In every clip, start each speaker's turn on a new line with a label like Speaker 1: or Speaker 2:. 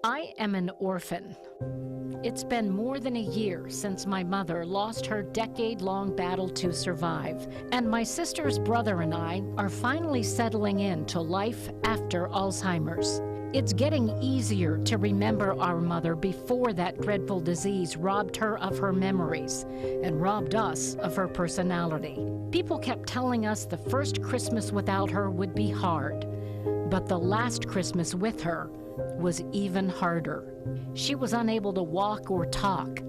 Speaker 1: I am an orphan. It's been more than a year since my mother lost her decade-long battle to survive, and my sister's brother and I are finally settling into life after Alzheimer's. It's getting easier to remember our mother before that dreadful disease robbed her of her memories and robbed us of her personality. People kept telling us the first Christmas without her would be hard, but the last Christmas with her was even harder. She was unable to walk or talk.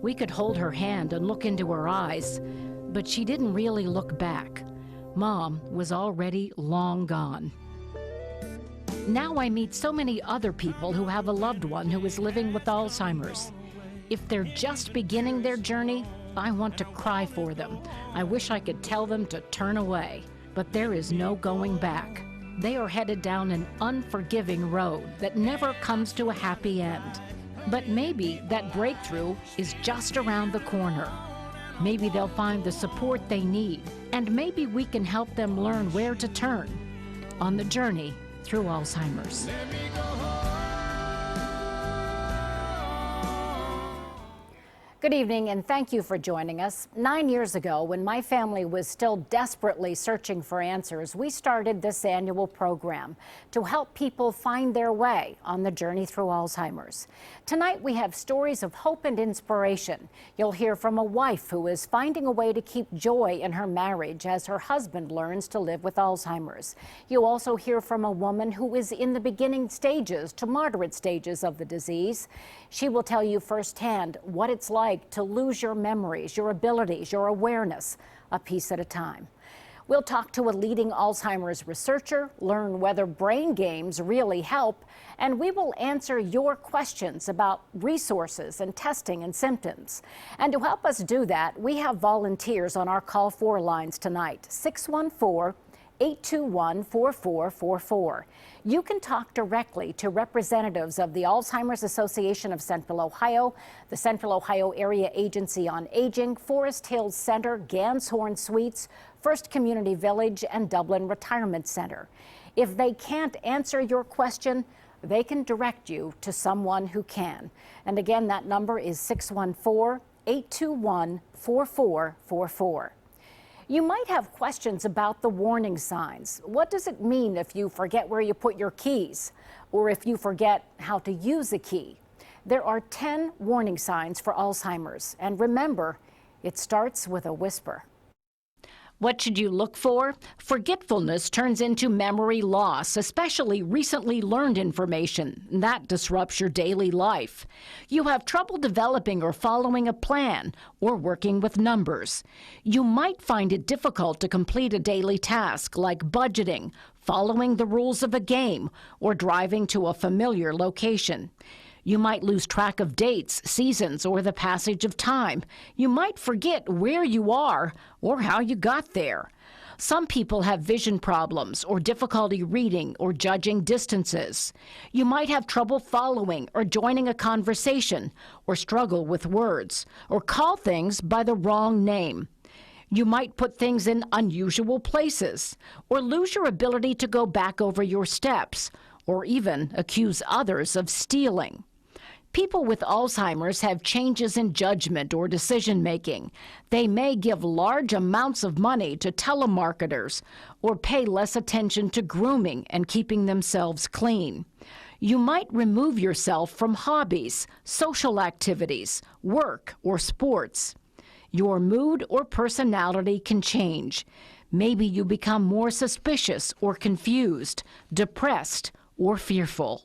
Speaker 1: We could hold her hand and look into her eyes, but she didn't really look back. Mom was already long gone. Now I meet so many other people who have a loved one who is living with Alzheimer's. If they're just beginning their journey, I want to cry for them. I wish I could tell them to turn away, but there is no going back. They are headed down an unforgiving road that never comes to a happy end. But maybe that breakthrough is just around the corner. Maybe they'll find the support they need, and maybe we can help them learn where to turn on the journey through Alzheimer's.
Speaker 2: Good evening, and thank you for joining us. 9 years ago, when my family was still desperately searching for answers, we started this annual program to help people find their way on the journey through Alzheimer's. Tonight, we have stories of hope and inspiration. You'll hear from a wife who is finding a way to keep joy in her marriage as her husband learns to live with Alzheimer's. You'll also hear from a woman who is in the beginning stages to moderate stages of the disease. She will tell you firsthand what it's like to lose your memories, your abilities, your awareness, a piece at a time. We'll talk to a leading Alzheimer's researcher, learn whether brain games really help, and we will answer your questions about resources and testing and symptoms. And to help us do that, we have volunteers on our Call 4 lines tonight, 614-821-4444. You can talk directly to representatives of the Alzheimer's Association of Central Ohio, the Central Ohio Area Agency on Aging, Forest Hills Center, Gans Horn Suites, First Community Village, and Dublin Retirement Center. If they can't answer your question, they can direct you to someone who can. And again, that number is 614-821-4444. You might have questions about the warning signs. What does it mean if you forget where you put your keys, or if you forget how to use a key? There are 10 warning signs for Alzheimer's, and remember, it starts with a whisper.
Speaker 1: What should you look for? Forgetfulness turns into memory loss, especially recently learned information. That disrupts your daily life. You have trouble developing or following a plan or working with numbers. You might find it difficult to complete a daily task like budgeting, following the rules of a game, or driving to a familiar location. You might lose track of dates, seasons, or the passage of time. You might forget where you are or how you got there. Some people have vision problems or difficulty reading or judging distances. You might have trouble following or joining a conversation, or struggle with words, or call things by the wrong name. You might put things in unusual places, or lose your ability to go back over your steps, or even accuse others of stealing. People with Alzheimer's have changes in judgment or decision-making. They may give large amounts of money to telemarketers or pay less attention to grooming and keeping themselves clean. You might remove yourself from hobbies, social activities, work, or sports. Your mood or personality can change. Maybe you become more suspicious or confused, depressed, or fearful.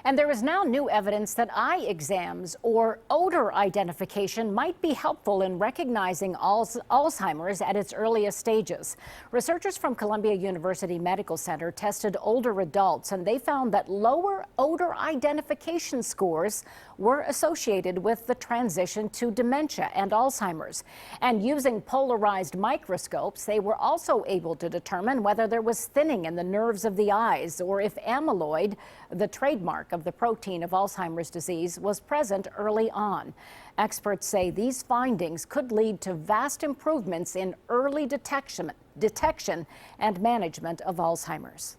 Speaker 2: And there is now new evidence that eye exams or odor identification might be helpful in recognizing Alzheimer's at its earliest stages. Researchers from Columbia University Medical Center tested older adults, and they found that lower odor identification scores were associated with the transition to dementia and Alzheimer's. And using polarized microscopes, they were also able to determine whether there was thinning in the nerves of the eyes, or if amyloid, the trademark of the protein of Alzheimer's disease, was present early on. Experts say these findings could lead to vast improvements in early detection and management of Alzheimer's.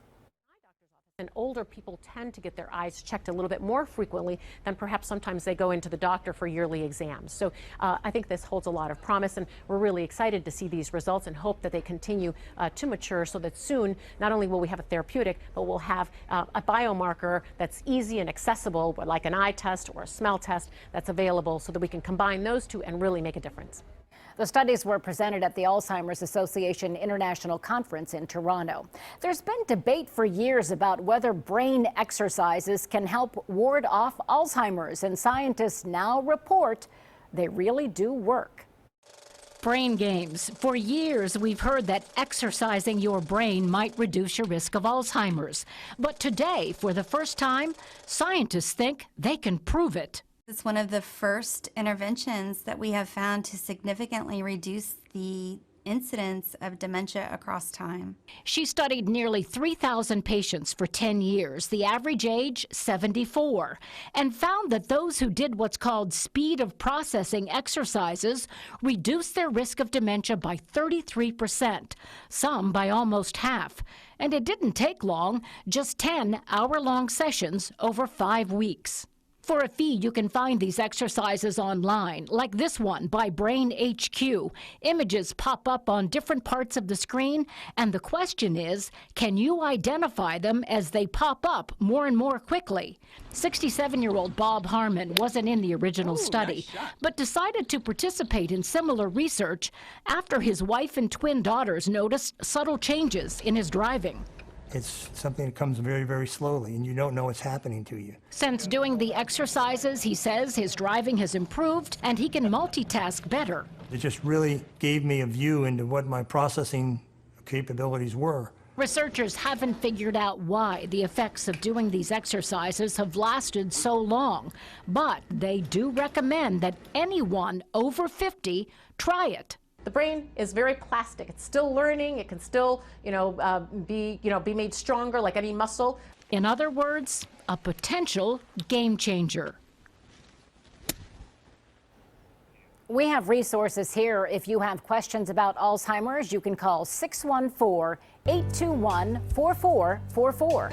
Speaker 3: And older people tend to get their eyes checked a little bit more frequently than perhaps sometimes they go into the doctor for yearly exams. So I think this holds a lot of promise, and we're really excited to see these results and hope that they continue to mature so that soon not only will we have a therapeutic, but we'll have a biomarker that's easy and accessible, like an eye test or a smell test that's available, so that we can combine those two and really make a difference.
Speaker 2: The studies were presented at the Alzheimer's Association International Conference in Toronto. There's been debate for years about whether brain exercises can help ward off Alzheimer's, and scientists now report they really do work.
Speaker 1: Brain games. For years, we've heard that exercising your brain might reduce your risk of Alzheimer's. But today, for the first time, scientists think they can prove it.
Speaker 4: It's one of the first interventions that we have found to significantly reduce the incidence of dementia across time.
Speaker 1: She studied nearly 3,000 patients for 10 years, the average age 74, and found that those who did what's called speed of processing exercises reduced their risk of dementia by 33%, some by almost half. And it didn't take long, just 10 hour-long sessions over 5 weeks. For a fee, you can find these exercises online, like this one by Brain HQ. Images pop up on different parts of the screen, and the question is, can you identify them as they pop up more and more quickly? 67-year-old Bob Harmon wasn't in the original study, but decided to participate in similar research after his wife and twin daughters noticed subtle changes in his driving.
Speaker 5: It's something that comes very, very slowly, and you don't know what's happening to you.
Speaker 1: Since doing the exercises, he says his driving has improved and he can multitask better.
Speaker 5: It just really gave me a view into what my processing capabilities were.
Speaker 1: Researchers haven't figured out why the effects of doing these exercises have lasted so long, but they do recommend that anyone over 50 try it.
Speaker 3: The brain is very plastic. It's still learning. It can still, be made stronger like any muscle.
Speaker 1: In other words, a potential game changer.
Speaker 2: We have resources here. If you have questions about Alzheimer's, you can call 614-821-4444.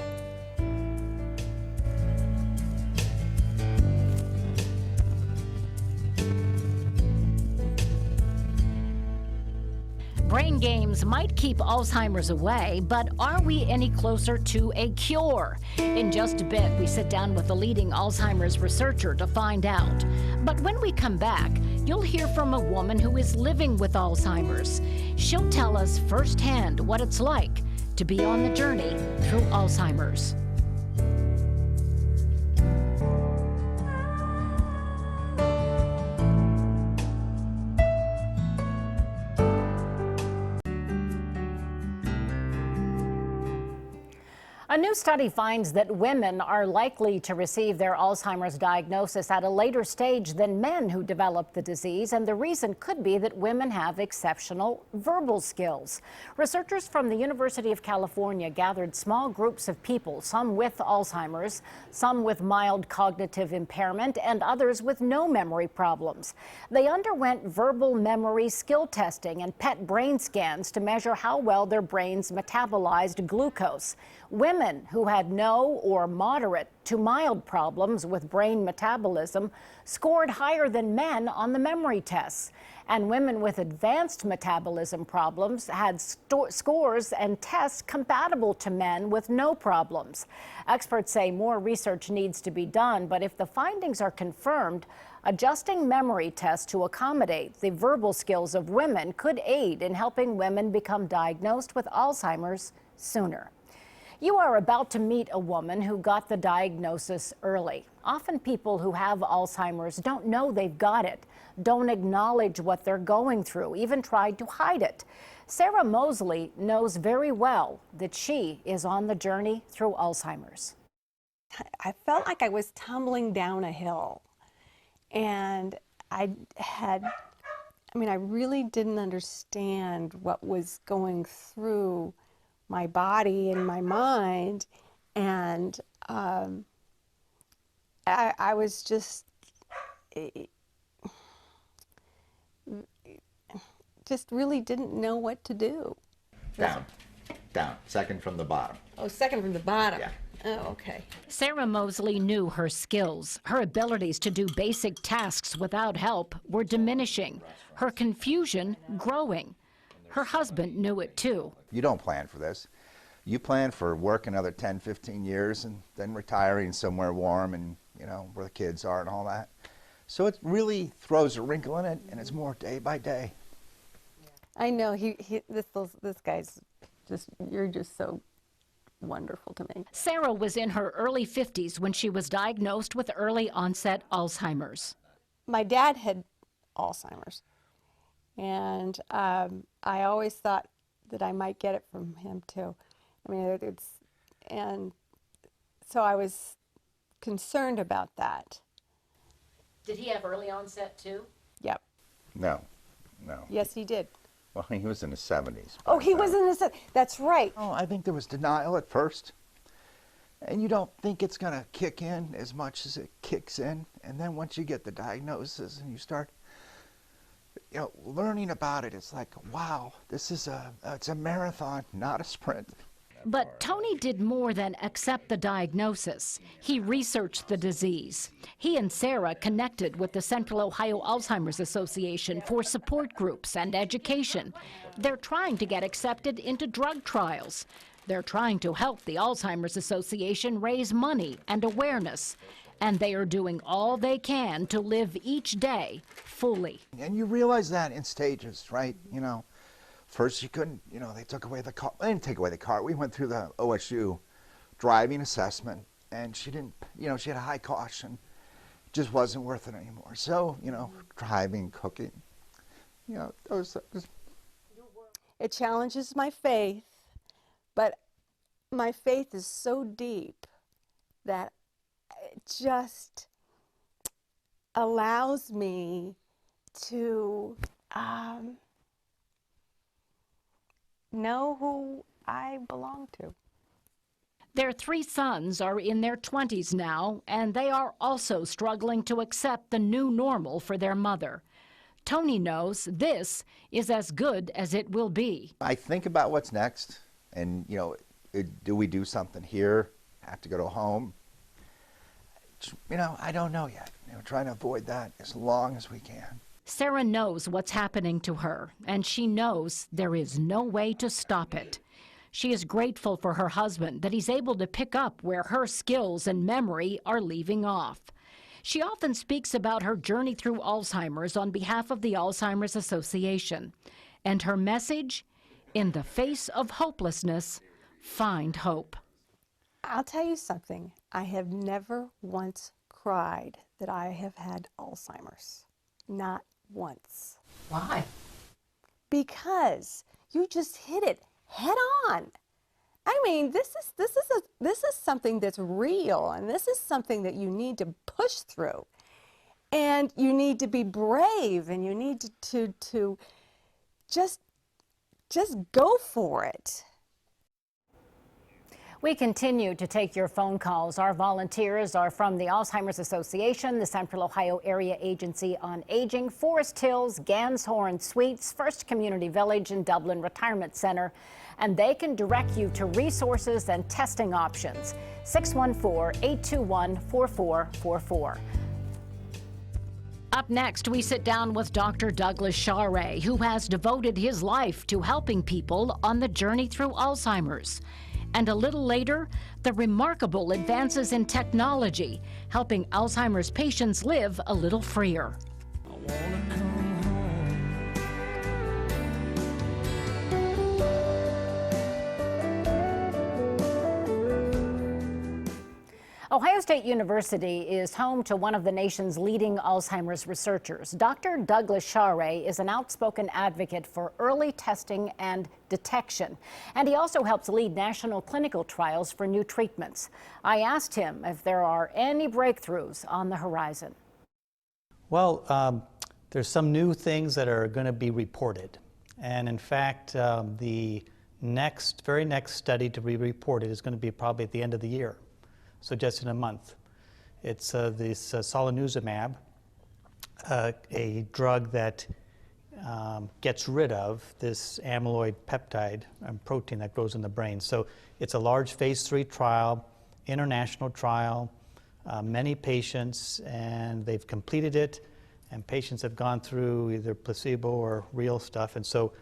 Speaker 1: Brain games might keep Alzheimer's away, but are we any closer to a cure? In just a bit, we sit down with the leading Alzheimer's researcher to find out. But when we come back, you'll hear from a woman who is living with Alzheimer's. She'll tell us firsthand what it's like to be on the journey through Alzheimer's.
Speaker 2: A new study finds that women are likely to receive their Alzheimer's diagnosis at a later stage than men who develop the disease, and the reason could be that women have exceptional verbal skills. Researchers from the University of California gathered small groups of people, some with Alzheimer's, some with mild cognitive impairment, and others with no memory problems. They underwent verbal memory skill testing and PET brain scans to measure how well their brains metabolized glucose. Women who had no or moderate to mild problems with brain metabolism scored higher than men on the memory tests. And women with advanced metabolism problems had scores and tests compatible to men with no problems. Experts say more research needs to be done, but if the findings are confirmed, adjusting memory tests to accommodate the verbal skills of women could aid in helping women become diagnosed with Alzheimer's sooner. You are about to meet a woman who got the diagnosis early. Often people who have Alzheimer's don't know they've got it, don't acknowledge what they're going through, even tried to hide it. Sarah Mosley knows very well that she is on the journey through Alzheimer's.
Speaker 6: I felt like I was tumbling down a hill, and I really didn't understand what was going through my body and my mind, and I was just really didn't know what to do.
Speaker 7: Down, second from the bottom.
Speaker 6: Oh, second from the bottom.
Speaker 7: Yeah.
Speaker 6: Oh, okay.
Speaker 1: Sarah Mosley knew her skills. Her abilities to do basic tasks without help were diminishing, her confusion growing. Her husband knew it too.
Speaker 7: You don't plan for this. You plan for work another 10, 15 years and then retiring somewhere warm and, you know, where the kids are and all that. So it really throws a wrinkle in it, and it's more day by day.
Speaker 6: I know, this guy's just, you're just so wonderful to me.
Speaker 1: Sarah was in her early 50s when she was diagnosed with early onset Alzheimer's.
Speaker 6: My dad had Alzheimer's, and I always thought that I might get it from him too. I mean, and so I was concerned about that.
Speaker 1: Did he have early onset too?
Speaker 6: Yep.
Speaker 7: No.
Speaker 6: Yes, he did.
Speaker 7: Well, he was in his 70s.
Speaker 6: Oh, he was in his, that's right.
Speaker 7: Oh, I think there was denial at first. And you don't think it's going to kick in as much as it kicks in. And then once you get the diagnosis and you start, you know, learning about it, it's like, wow, this is it's a marathon, not a sprint.
Speaker 1: But Tony did more than accept the diagnosis. He researched the disease. He and Sarah connected with the Central Ohio Alzheimer's Association for support groups and education. They're trying to get accepted into drug trials. They're trying to help the Alzheimer's Association raise money and awareness. And they are doing all they can to live each day fully.
Speaker 7: And you realize that in stages, right? You know, first you couldn't, you know, they took away the car. They didn't take away the car. We went through the OSU driving assessment, and she didn't, you know, she had a high caution. Just wasn't worth it anymore. So, you know, driving, cooking, you know, those.
Speaker 6: It challenges my faith, but my faith is so deep that it just allows me to know who I belong to.
Speaker 1: Their 3 sons are in their 20s now, and they are also struggling to accept the new normal for their mother. Tony knows this is as good as it will be.
Speaker 7: I think about what's next, and, you know, do we do something here? Have to go to home? You know, I don't know yet. You know, trying to avoid that as long as we can.
Speaker 1: Sarah knows what's happening to her, and she knows there is no way to stop it. She is grateful for her husband that he's able to pick up where her skills and memory are leaving off. She often speaks about her journey through Alzheimer's on behalf of the Alzheimer's Association. And her message, in the face of hopelessness, find hope.
Speaker 6: I'll tell you something. I have never once cried that I have had Alzheimer's. Not once.
Speaker 1: Why?
Speaker 6: Because you just hit it head on. I mean, this is something that's real, and this is something that you need to push through, and you need to be brave, and you need to just go for it.
Speaker 2: We continue to take your phone calls. Our volunteers are from the Alzheimer's Association, the Central Ohio Area Agency on Aging, Forest Hills, Ganshorn Suites, First Community Village, and Dublin Retirement Center. And they can direct you to resources and testing options. 614-821-4444.
Speaker 1: Up next, we sit down with Dr. Douglas Shaarei, who has devoted his life to helping people on the journey through Alzheimer's. And a little later, the remarkable advances in technology, helping Alzheimer's patients live a little freer.
Speaker 2: Ohio State University is home to one of the nation's leading Alzheimer's researchers. Dr. Douglas Shaarei is an outspoken advocate for early testing and detection, and he also helps lead national clinical trials for new treatments. I asked him if there are any breakthroughs on the horizon.
Speaker 8: Well, there's some new things that are going to be reported, and in fact, the very next study to be reported is going to be probably at the end of the year. So just in a month. It's this solanezumab, a drug that gets rid of this amyloid peptide protein that grows in the brain. So it's a large phase 3 trial. international trial, many patients, and they've completed it, and patients have gone through either placebo or real stuff. And so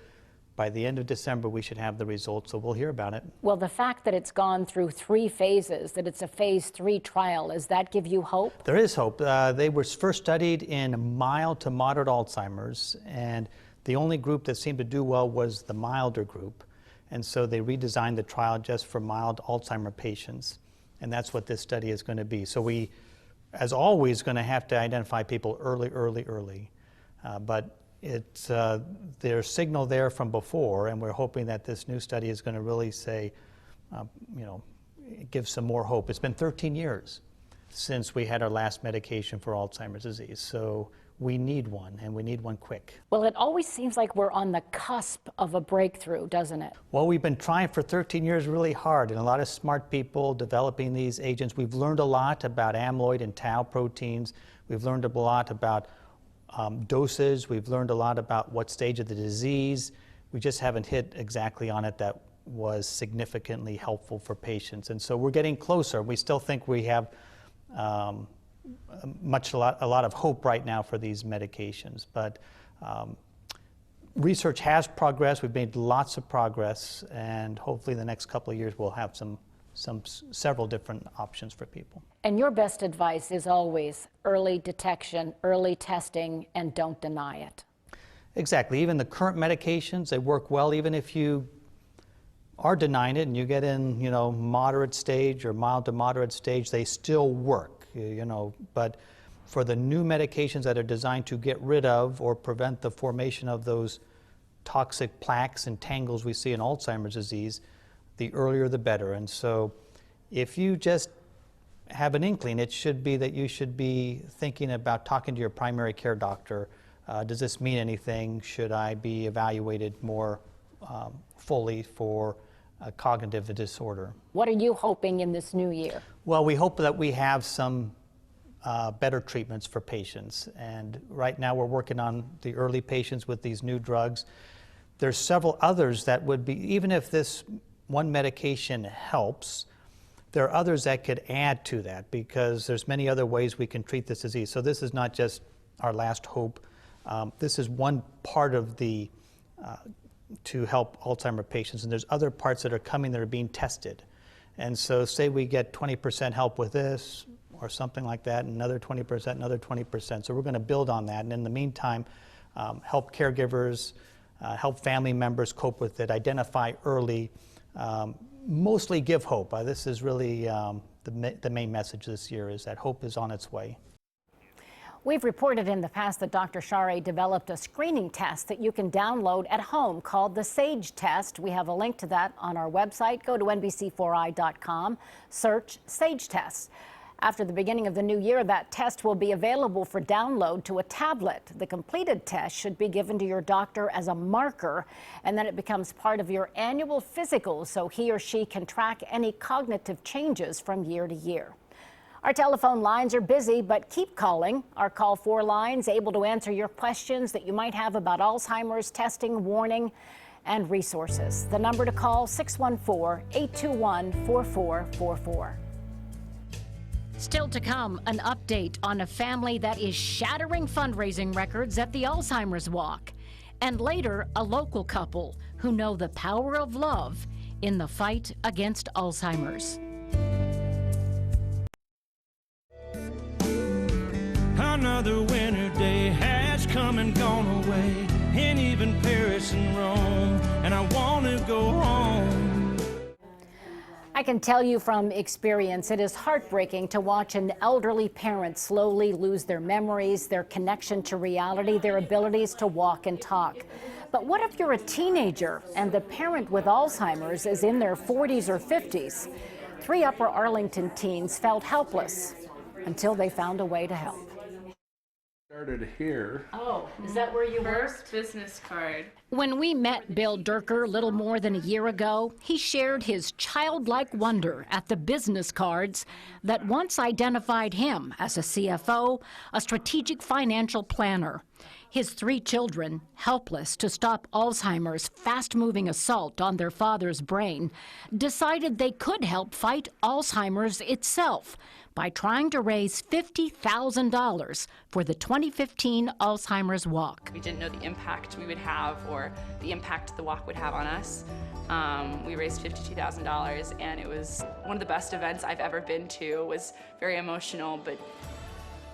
Speaker 8: by the end of December, we should have the results, so we'll hear about it.
Speaker 2: Well, the fact that it's gone through 3 phases, that it's a phase 3 trial, does that give you hope?
Speaker 8: There is hope. They were first studied in mild to moderate Alzheimer's, and the only group that seemed to do well was the milder group. And so they redesigned the trial just for mild Alzheimer patients, and that's what this study is going to be. So we, as always, going to have to identify people early. But it's there's signal there from before, and we're hoping that this new study is going to really say, give some more hope. It's been 13 years since we had our last medication for Alzheimer's disease, so we need one, and we need one quick.
Speaker 2: Well, it always seems like we're on the cusp of a breakthrough, doesn't it?
Speaker 8: Well, we've been trying for 13 years really hard, and a lot of smart people developing these agents. We've learned a lot about amyloid and tau proteins. We've learned a lot about doses. We've learned a lot about what stage of the disease. We just haven't hit exactly on it that was significantly helpful for patients. And so we're getting closer. We still think we have a lot of hope right now for these medications. But research has progressed. We've made lots of progress, and hopefully in the next couple of years we'll have several different options for people.
Speaker 2: And your best advice is always early detection, early testing, and don't deny it.
Speaker 8: Exactly. Even the current medications, they work well. Even if you are denying it and you get in, moderate stage or mild to moderate stage, they still work, But for the new medications that are designed to get rid of or prevent the formation of those toxic plaques and tangles we see in Alzheimer's disease, the earlier the better. And so if you just have an inkling, it should be that you should be thinking about talking to your primary care doctor. Does this mean anything? Should I be evaluated more fully for a cognitive disorder?
Speaker 2: What are you hoping in this new year?
Speaker 8: Well, we hope that we have some better treatments for patients. And right now we're working on the early patients with these new drugs. There's several others that would be, even if this one medication helps, there are others that could add to that because there's many other ways we can treat this disease. So this is not just our last hope. This is one part of the to help Alzheimer patients, and there's other parts that are coming that are being tested. And so say we get 20% help with this or something like that, another 20%, another 20%. So we're going to build on that, and in the meantime, help caregivers, help family members cope with it, identify early, mostly give hope. This is really the main message this year, is that hope is on its way.
Speaker 2: We've reported in the past that Dr. Shaarei developed a screening test that you can download at home called the SAGE test. We have a link to that on our website. Go to NBC4i.com, search SAGE test. After the beginning of the new year, that test will be available for download to a tablet. The completed test should be given to your doctor as a marker, and then it becomes part of your annual physical so he or she can track any cognitive changes from year to year. Our telephone lines are busy, but keep calling. Our Call 4 line's able to answer your questions that you might have about Alzheimer's, testing, warning, and resources. The number to call, 614-821-4444.
Speaker 1: Still to come, an update on a family that is shattering fundraising records at the Alzheimer's Walk. And later, a local couple who know the power of love in the fight against Alzheimer's.
Speaker 9: Another winter day has come and gone away, and even Paris and Rome, and I want to go home.
Speaker 2: I can tell you from experience, it is heartbreaking to watch an elderly parent slowly lose their memories, their connection to reality, their abilities to walk and talk. But what if you're a teenager and the parent with Alzheimer's is in their 40s or 50s? 3 Upper Arlington teens felt helpless until they found a way to help.
Speaker 10: Started here.
Speaker 1: Oh, is that where you were?
Speaker 11: First business card.
Speaker 1: When we met Bill Dierker little more than a year ago, he shared his childlike wonder at the business cards that once identified him as a CFO, a strategic financial planner. His 3 children, helpless to stop Alzheimer's fast-moving assault on their father's brain, decided they could help fight Alzheimer's itself by trying to raise $50,000 for the 2015 Alzheimer's Walk.
Speaker 11: We didn't know the impact we would have or the impact the walk would have on us. We raised $52,000, and it was one of the best events I've ever been to. It was very emotional, but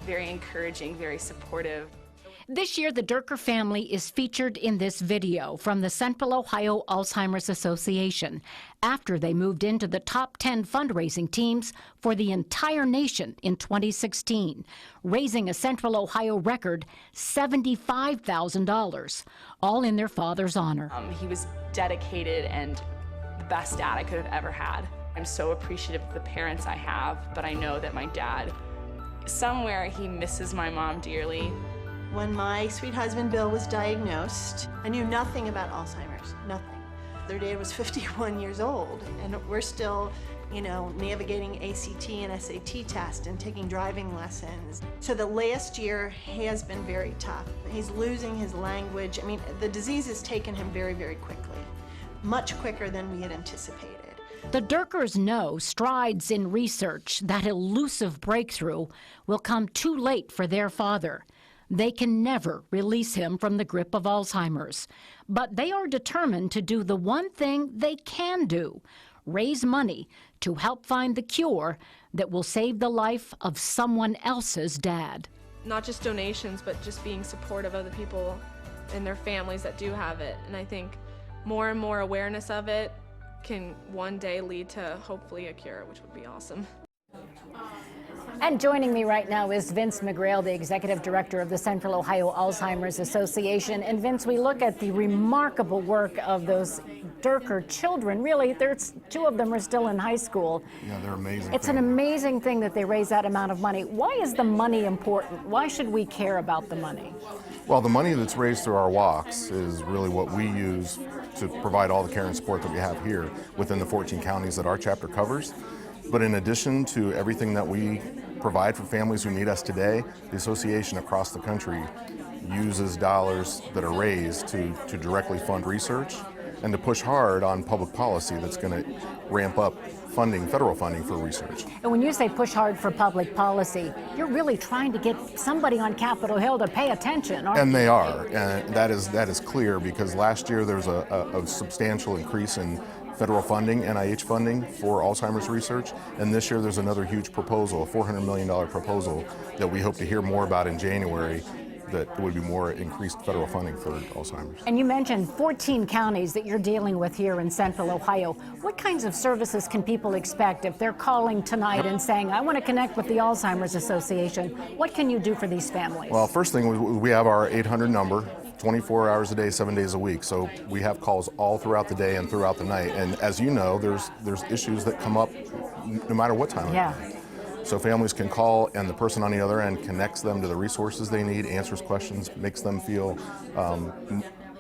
Speaker 11: very encouraging, very supportive.
Speaker 1: This year, the Dierker family is featured in this video from the Central Ohio Alzheimer's Association after they moved into the top 10 fundraising teams for the entire nation in 2016, raising a Central Ohio record $75,000, all in their father's honor.
Speaker 11: He was dedicated and the best dad I could have ever had. I'm so appreciative of the parents I have, but I know that my dad, somewhere he misses my mom dearly.
Speaker 12: When my sweet husband Bill was diagnosed, I knew nothing about Alzheimer's, nothing. Their dad was 51 years old, and we're still, navigating ACT and SAT tests and taking driving lessons. So the last year has been very tough. He's losing his language. I mean, the disease has taken him very, very quickly, much quicker than we had anticipated.
Speaker 1: The Dierkers know strides in research, that elusive breakthrough, will come too late for their father. They can never release him from the grip of Alzheimer's. But they are determined to do the one thing they can do, raise money to help find the cure that will save the life of someone else's dad.
Speaker 13: Not just donations, but just being supportive of the people and their families that do have it. And I think more and more awareness of it can one day lead to hopefully a cure, which would be awesome.
Speaker 2: And joining me right now is Vince McGrail, the Executive Director of the Central Ohio Alzheimer's Association. And Vince, we look at the remarkable work of those Dierker children. Really, there's 2 of them are still in high school.
Speaker 14: Yeah, they're amazing.
Speaker 2: It's an amazing thing that they raise that amount of money. Why is the money important? Why should we care about the money?
Speaker 14: Well, the money that's raised through our walks is really what we use to provide all the care and support that we have here within the 14 counties that our chapter covers. But in addition to everything that we provide for families who need us today, the association across the country uses dollars that are raised to directly fund research and to push hard on public policy that's going to ramp up federal funding for research.
Speaker 2: And when you say push hard for public policy, you're really trying to get somebody on Capitol Hill to pay attention, aren't you?
Speaker 14: And they are, and that is clear because last year there was a substantial increase in federal funding, NIH funding for Alzheimer's research, and this year there's another huge proposal, a $400 million proposal that we hope to hear more about in January, that would be more increased federal funding for Alzheimer's.
Speaker 2: And you mentioned 14 counties that you're dealing with here in Central Ohio. What kinds of services can people expect if they're calling tonight and saying, I want to connect with the Alzheimer's Association? What can you do for these families?
Speaker 14: Well, first thing, we have our 800 number, 24 hours a day, 7 days a week. So we have calls all throughout the day and throughout the night. And as you know, there's issues that come up no matter what time of day. So families can call, and the person on the other end connects them to the resources they need, answers questions, makes them feel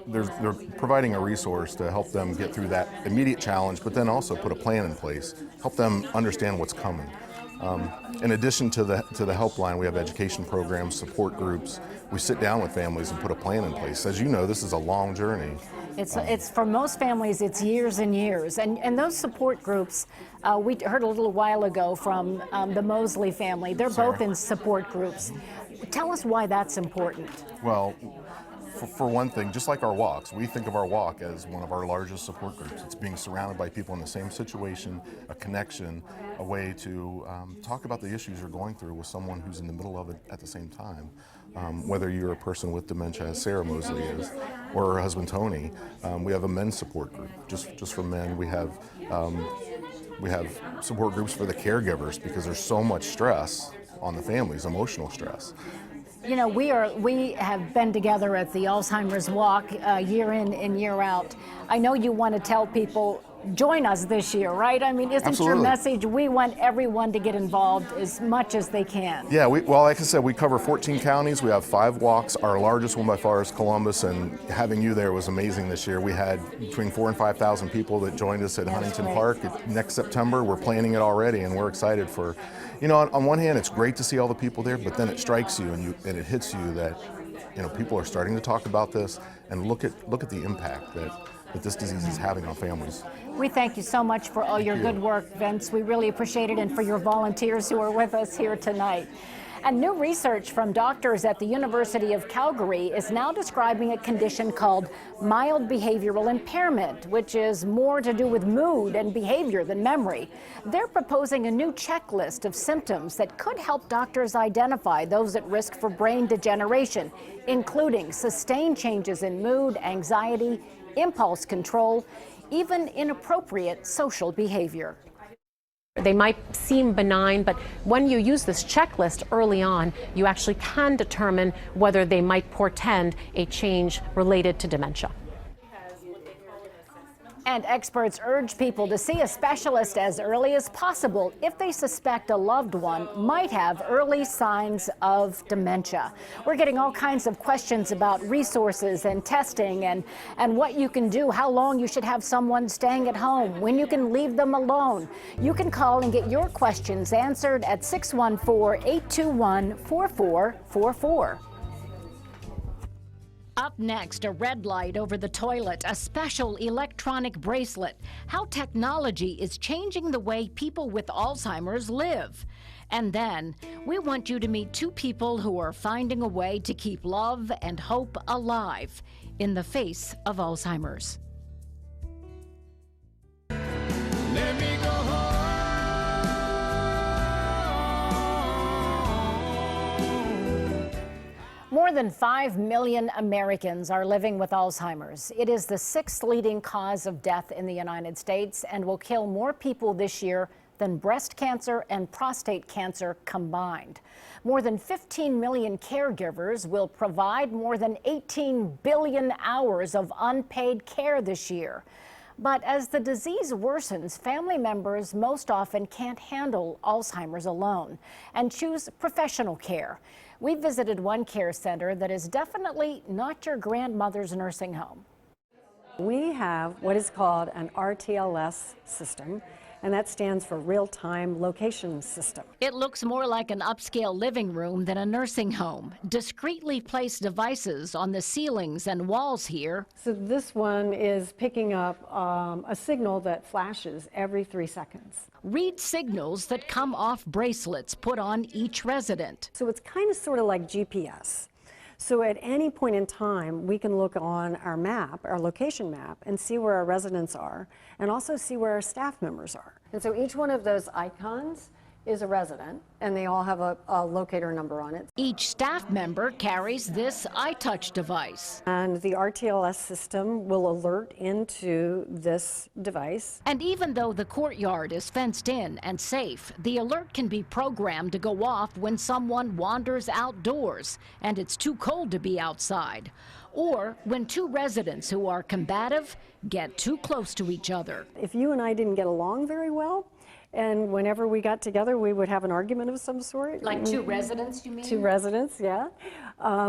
Speaker 14: they're providing a resource to help them get through that immediate challenge, but then also put a plan in place, help them understand what's coming. In addition to the helpline, we have education programs, support groups. We sit down with families and put a plan in place. As you know, this is a long journey.
Speaker 2: It's for most families, it's years and years. And those support groups, we heard a little while ago from the Mosley family. They're both in support groups. Tell us why that's important.
Speaker 14: Well, for one thing, just like our walks, we think of our walk as one of our largest support groups. It's being surrounded by people in the same situation, a connection, a way to talk about the issues you're going through with someone who's in the middle of it at the same time. Whether you're a person with dementia, as Sarah Mosley is, or her husband Tony, we have a men's support group just for men. We have support groups for the caregivers because there's so much stress on the families, emotional stress.
Speaker 2: You know, we have been together at the Alzheimer's Walk year in and year out. I know you want to tell people, join us this year, right? I mean, isn't
Speaker 14: Absolutely.
Speaker 2: Your message, we want everyone to get involved as much as they can?
Speaker 14: Yeah, well, like I said, we cover 14 counties. We have 5 walks. Our largest one by far is Columbus, and having you there was amazing this year. We had between 4,000 and 5,000 people that joined us at Huntington Park. Next September, we're planning it already, and we're excited for, on one hand, it's great to see all the people there, but then it strikes you and it hits you that people are starting to talk about this and look at the impact that this disease is having on families.
Speaker 2: We thank you so much for all your good work, Vince. We really appreciate it, and for your volunteers who are with us here tonight. And new research from doctors at the University of Calgary is now describing a condition called mild behavioral impairment, which is more to do with mood and behavior than memory. They're proposing a new checklist of symptoms that could help doctors identify those at risk for brain degeneration, including sustained changes in mood, anxiety, impulse control, even inappropriate social behavior.
Speaker 3: They might seem benign, but when you use this checklist early on, you actually can determine whether they might portend a change related to dementia.
Speaker 2: And experts urge people to see a specialist as early as possible if they suspect a loved one might have early signs of dementia. We're getting all kinds of questions about resources and testing and what you can do, how long you should have someone staying at home, when you can leave them alone. You can call and get your questions answered at 614-821-4444.
Speaker 1: Up next, a red light over the toilet, a special electronic bracelet, how technology is changing the way people with Alzheimer's live. And then, we want you to meet two people who are finding a way to keep love and hope alive in the face of Alzheimer's.
Speaker 9: Let me go home.
Speaker 2: More than 5 million Americans are living with Alzheimer's. It is the 6th leading cause of death in the United States and will kill more people this year than breast cancer and prostate cancer combined. More than 15 million caregivers will provide more than 18 billion hours of unpaid care this year. But as the disease worsens, family members most often can't handle Alzheimer's alone and choose professional care. We visited one care center that is definitely not your grandmother's nursing home.
Speaker 15: We have what is called an RTLS system, and that stands for real-time location system.
Speaker 1: It looks more like an upscale living room than a nursing home. Discreetly placed devices on the ceilings and walls here.
Speaker 15: So this one is picking up a signal that flashes every 3 seconds.
Speaker 1: Read signals that come off bracelets put on each resident.
Speaker 15: So it's kind of sort of like GPS. So at any point in time, we can look on our map, our location map, and see where our residents are, and also see where our staff members are. And so each one of those icons is a resident, and they all have a locator number on it.
Speaker 1: Each staff member carries this iTouch device.
Speaker 15: And the RTLS system will alert into this device.
Speaker 1: And even though the courtyard is fenced in and safe, the alert can be programmed to go off when someone wanders outdoors and it's too cold to be outside, or when two residents who are combative get too close to each other.
Speaker 15: If you and I didn't get along very well, and whenever we got together, we would have an argument of some sort.
Speaker 2: Like two residents, you mean?
Speaker 15: Two residents, yeah.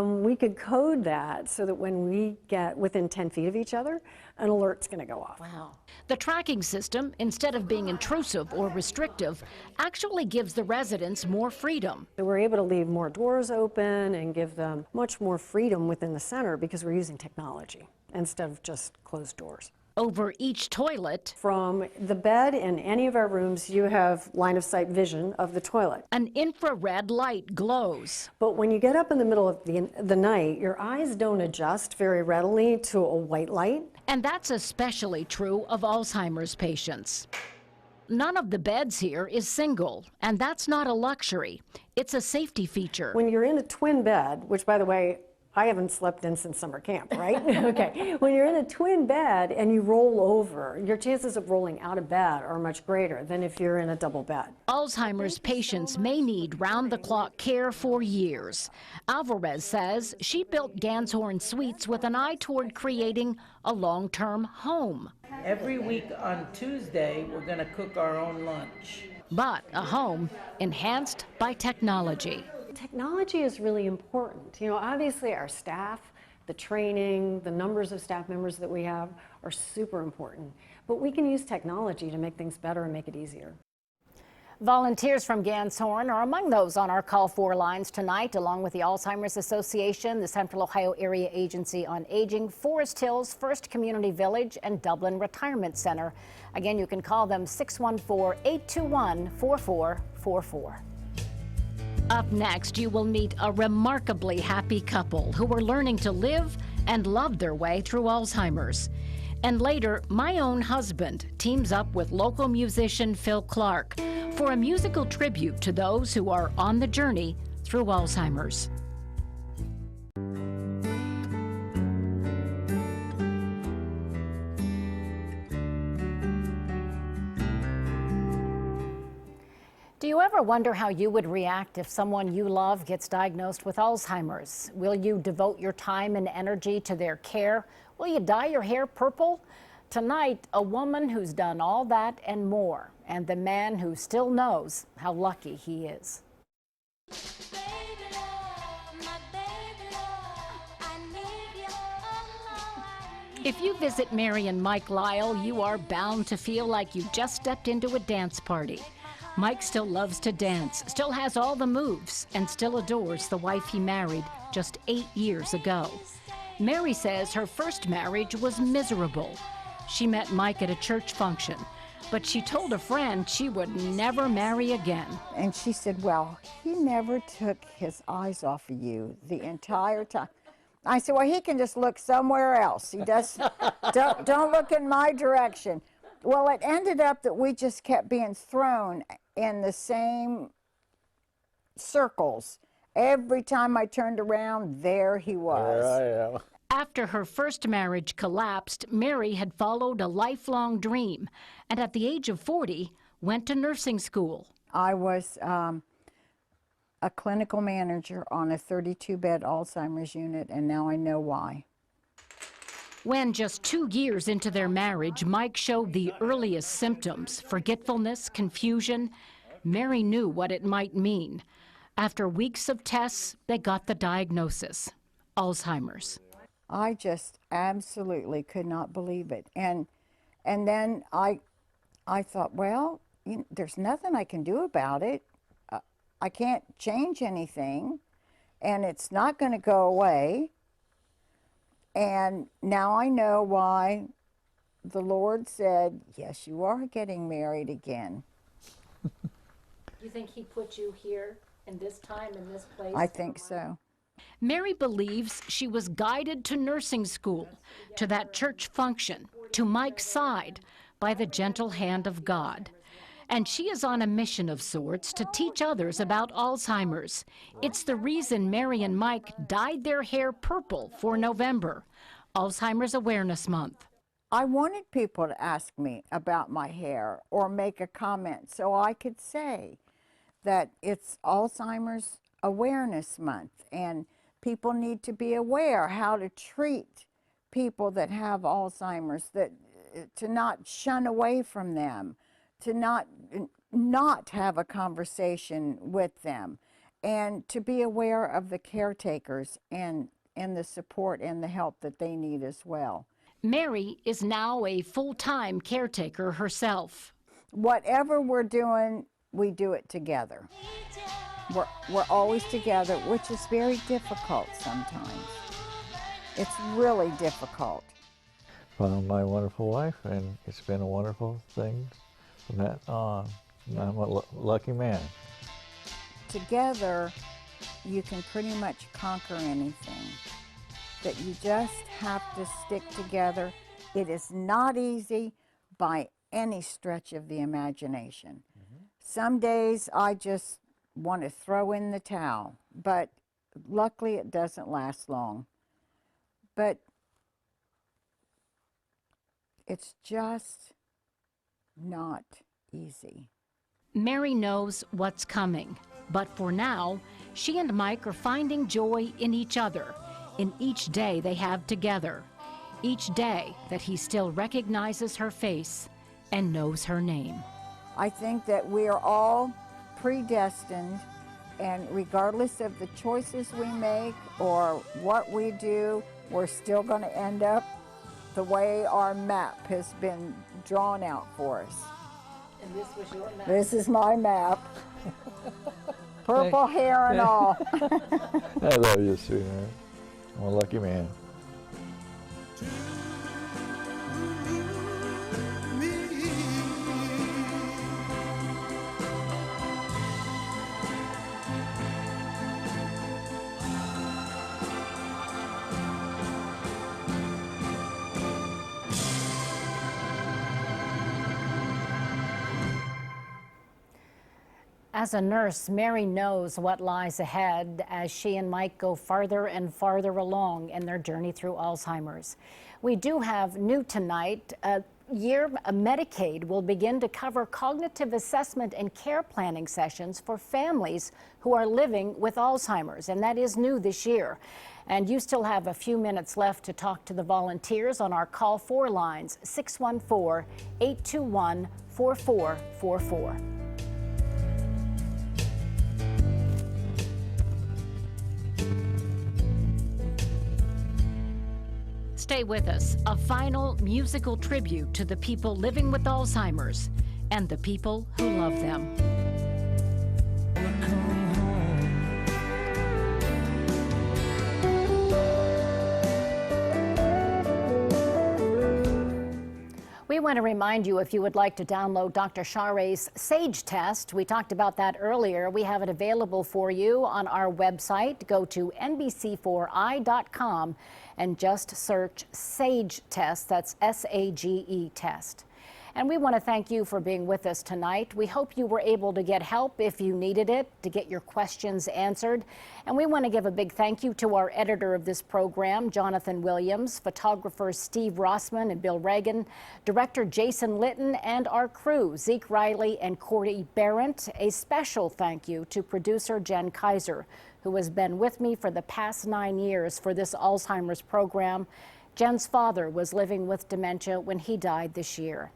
Speaker 15: We could code that so that when we get within 10 feet of each other, an alert's going to go off.
Speaker 1: Wow. The tracking system, instead of being intrusive or restrictive, actually gives the residents more freedom.
Speaker 15: So we're able to leave more doors open and give them much more freedom within the center because we're using technology instead of just closed doors.
Speaker 1: Over each toilet.
Speaker 15: From the bed in any of our rooms, you have line of sight vision of the toilet.
Speaker 1: An infrared light glows.
Speaker 15: But when you get up in the middle of the night, your eyes don't adjust very readily to a white light.
Speaker 1: And that's especially true of Alzheimer's patients. None of the beds here is single, and that's not a luxury. It's a safety feature.
Speaker 15: When you're in a twin bed, which by the way, I haven't slept in since summer camp, right? Okay. When you're in a twin bed and you roll over, your chances of rolling out of bed are much greater than if you're in a double bed.
Speaker 1: Alzheimer's patients may need round-the-clock care for years. Alvarez says she built Ganshorn Suites with an eye toward creating a long-term home.
Speaker 16: Every week on Tuesday, we're going to cook our own lunch.
Speaker 1: But a home enhanced by technology.
Speaker 15: Technology is really important. You know, obviously our staff, the training, the numbers of staff members that we have are super important. But we can use technology to make things better and make it easier.
Speaker 2: Volunteers from Ganshorn are among those on our Call 4 lines tonight, along with the Alzheimer's Association, the Central Ohio Area Agency on Aging, Forest Hills First Community Village, and Dublin Retirement Center. Again, you can call them 614-821-4444. Up next, you will meet a remarkably happy couple who are learning to live and love their way through Alzheimer's. And later, my own husband teams up with local musician Phil Clark for a musical tribute to those who are on the journey through Alzheimer's. Do you ever wonder how you would react if someone you love gets diagnosed with Alzheimer's? Will you devote your time and energy to their care? Will you dye your hair purple? Tonight, a woman who's done all that and more, and the man who still knows how lucky he is. If you visit Mary and Mike Lyle, you are bound to feel like you just stepped into a dance party. Mike still loves to dance, still has all the moves, and still adores the wife he married just 8 years ago. Mary says her first marriage was miserable. She met Mike at a church function, but she told a friend she would never marry again.
Speaker 17: And she said, well, he never took his eyes off of you the entire time. I said, well, he can just look somewhere else. He does, don't look in my direction. Well, it ended up that we just kept being thrown in the same circles. Every time I turned around, there he was.
Speaker 18: There I am.
Speaker 1: After her first marriage collapsed, Mary had followed a lifelong dream, and at the age of 40, went to nursing school.
Speaker 17: I was a clinical manager on a 32-bed Alzheimer's unit, and now I know why.
Speaker 1: When just 2 years into their marriage, Mike showed the earliest symptoms, forgetfulness, confusion. Mary knew what it might mean. After weeks of tests, they got the diagnosis, Alzheimer's.
Speaker 17: I just absolutely could not believe it. And then I thought, well, there's nothing I can do about it. I can't change anything, and it's not going to go away. And now I know why the Lord said, yes, you are getting married again.
Speaker 2: You think he put you here in this time, in this place?
Speaker 17: I think so.
Speaker 1: Mary believes she was guided to nursing school, to that church function, to Mike's side, by the gentle hand of God. And she is on a mission of sorts to teach others about Alzheimer's. It's the reason Mary and Mike dyed their hair purple for November, Alzheimer's Awareness Month.
Speaker 17: I wanted people to ask me about my hair or make a comment so I could say that it's Alzheimer's Awareness Month, and people need to be aware how to treat people that have Alzheimer's, that to not shun away from them, to not have a conversation with them, and to be aware of the caretakers and the support and the help that they need as well.
Speaker 1: Mary is now a full-time caretaker herself.
Speaker 17: Whatever we're doing, we do it together. We're always together, which is very difficult sometimes. It's really difficult.
Speaker 18: Found my wonderful wife, and it's been a wonderful thing from that on. I'm a lucky man.
Speaker 17: Together, you can pretty much conquer anything. That you just have to stick together. It is not easy by any stretch of the imagination. Some days I just want to throw in the towel, but luckily it doesn't last long. But it's just not easy.
Speaker 1: Mary knows what's coming, but for now, she and Mike are finding joy in each other, in each day they have together, each day that he still recognizes her face and knows her name.
Speaker 17: I think that we are all predestined, and regardless of the choices we make or what we do, we're still going to end up the way our map has been drawn out for us.
Speaker 2: And this was your map.
Speaker 17: This is my map. Purple hair and all.
Speaker 18: I love you, sweetheart. I'm a lucky man.
Speaker 2: As a nurse, Mary knows what lies ahead as she and Mike go farther and farther along in their journey through Alzheimer's. We do have new tonight. Medicaid will begin to cover cognitive assessment and care planning sessions for families who are living with Alzheimer's, and that is new this year. And you still have a few minutes left to talk to the volunteers on our Call 4 lines, 614-821-4444.
Speaker 1: Stay with us. A final musical tribute to the people living with Alzheimer's and the people who love them.
Speaker 2: We want to remind you, if you would like to download Dr. Shaarei's SAGE test, we talked about that earlier. We have it available for you on our website. Go to nbc4i.com and just search SAGE test. That's S-A-G-E test. And we want to thank you for being with us tonight. We hope you were able to get help if you needed it, to get your questions answered. And we want to give a big thank you to our editor of this program, Jonathan Williams, photographers Steve Rossman and Bill Reagan, director Jason Litton, and our crew, Zeke Riley and Corey Barrett. A special thank you to producer Jen Kaiser, who has been with me for the past 9 years for this Alzheimer's program. Jen's father was living with dementia when he died this year.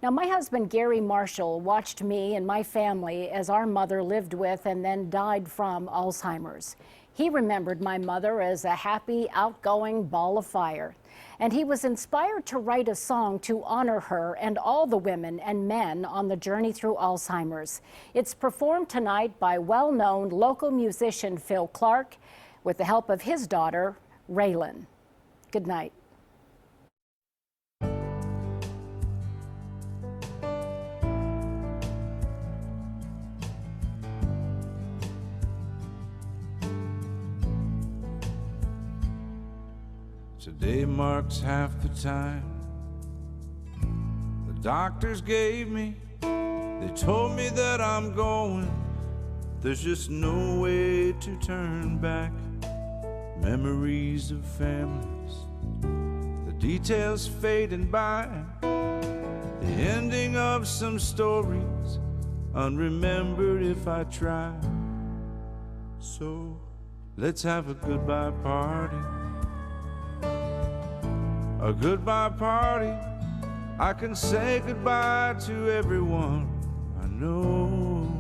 Speaker 2: Now, my husband, Gary Marshall, watched me and my family as our mother lived with and then died from Alzheimer's. He remembered my mother as a happy, outgoing ball of fire. And he was inspired to write a song to honor her and all the women and men on the journey through Alzheimer's. It's performed tonight by well-known local musician Phil Clark with the help of his daughter, Raylan. Good night.
Speaker 9: Today marks half the time the doctors gave me. They told me that I'm going, there's just no way to turn back. Memories of families, the details fading by, the ending of some stories, unremembered if I try. So let's have a goodbye party. A goodbye party. I can say goodbye to everyone I know.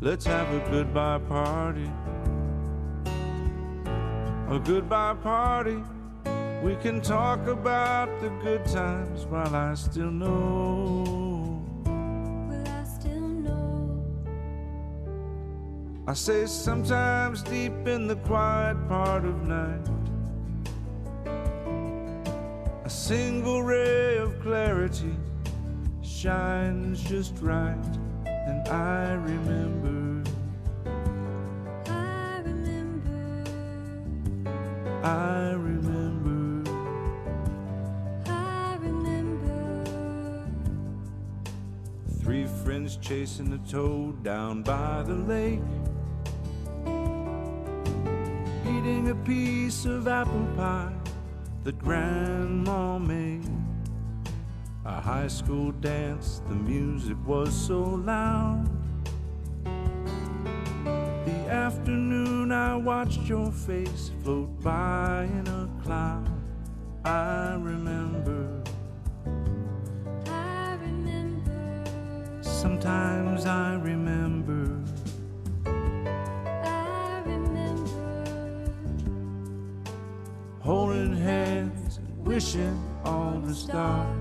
Speaker 9: Let's have a goodbye party. A goodbye party. We can talk about the good times while I still know. Will I still know? I say sometimes deep in the quiet part of night, a single ray of clarity shines just right, and I remember, I remember, I remember, I remember. 3 friends chasing a toad down by the lake, eating a piece of apple pie that Grandma made. A high school dance, the music was so loud. The afternoon I watched your face float by in a cloud. I remember, I remember, sometimes I remember, holding hands and wishing all the stars.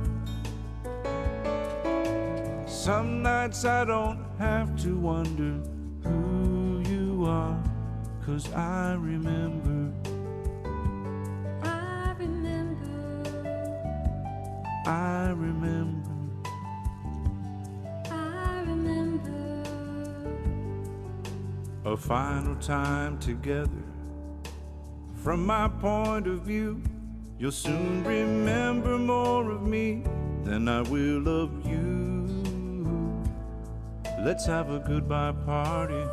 Speaker 9: Some nights I don't have to wonder who you are, 'cause I remember. I remember. I remember. I remember. A final time together. From my point of view, you'll soon remember more of me than I will of you. Let's have a goodbye party.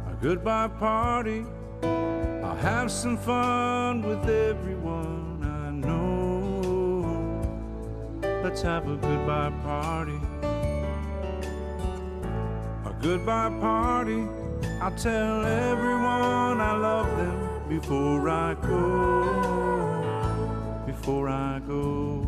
Speaker 9: A goodbye party. I'll have some fun with everyone I know. Let's have a goodbye party. A goodbye party. I'll tell everyone I love them before I go. Before I go.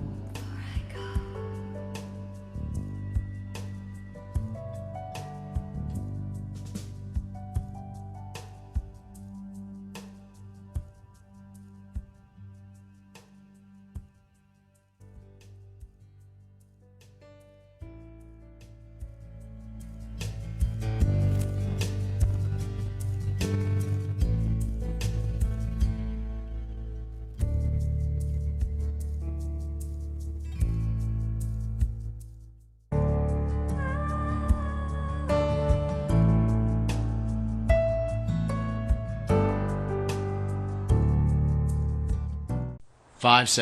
Speaker 19: Five seconds.